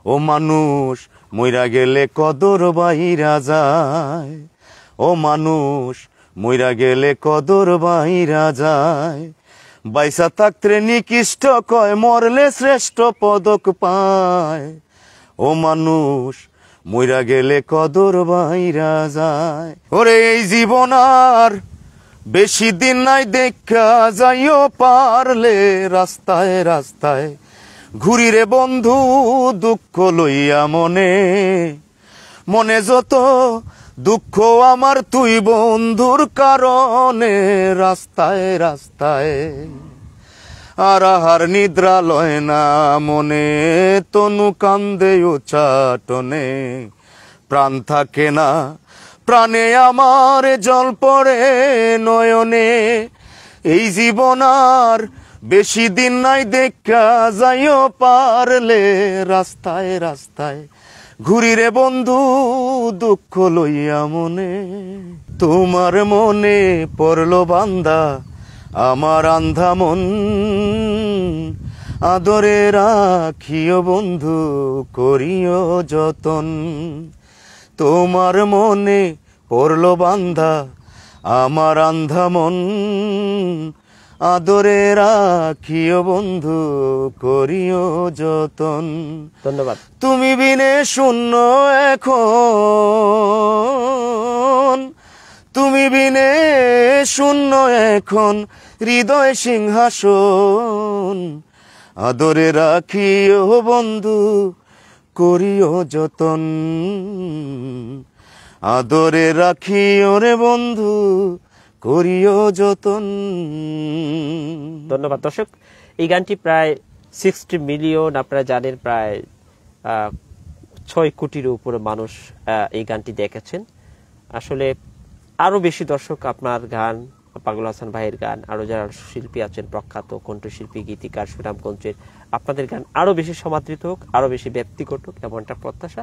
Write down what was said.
ও মানুষ মইরা গেলে কদর বাইরা যায়, ও মানুষ মইরা গেলে কদর বাইরা যায়। বাইসা থাকতে নিকৃষ্ট কয়, মরলে শ্রেষ্ঠ পদক পায়। ও মানুষ মইরা গেলে কদর বাইরা যায়। ওরে এই জীবন আর বেশি দিন নাই, দেখা যাইও পারলে রাস্তায় রাস্তায়। ঘুরি রে বন্ধু দুঃখ লইয়া মনে, মনে যত দুঃখ আমার তুই বন্ধুর কারণে। রাস্তায় রাস্তায় আর আহার নিদ্রা লয় না মনে, তনু কান্দে উচাটনে। প্রাণ থাকে না প্রাণে আমার, জল পড়ে নয়নে। এই জীবন আর বেশি দিন নাই, দেখা যাইও পারলে রাস্তায় রাস্তায়। ঘুরি রে বন্ধু দুঃখ লইয়া মনে। তোমার মনে পড়লো বান্দা আমার আন্ধা মন, আদরে রাখিও বন্ধু করিও যতন। তোমার মনে পড়লো বান্দা আমার আন্ধা মন, আদরে রাখিও বন্ধু করিও যতন। ধন্যবাদ। তুমি বিনে শূন্য এখন, তুমি বিনে শূন্য এখন হৃদয় সিংহাসন। আদরে রাখিও বন্ধু করিও যতন, আদরে রাখিও রে বন্ধু করিও যতন। ধন্যবাদ। দর্শক, এই গানটি প্রায় 60 মিলিয়ন, আপনারা জানেন প্রায় 6 কোটির উপরে মানুষ এই গানটি দেখেছেন। আসলে আরো বেশি দর্শক আপনার গান, পাগল হাসান ভাইয়ের গান, আরো যারা শিল্পী আছেন প্রখ্যাত কণ্ঠশিল্পী গীতিকার সুনামগঞ্জের, আপনাদের গান আরো বেশি সমাদৃত হোক, আরো বেশি ব্যক্তিগত হোক, এমনটা প্রত্যাশা।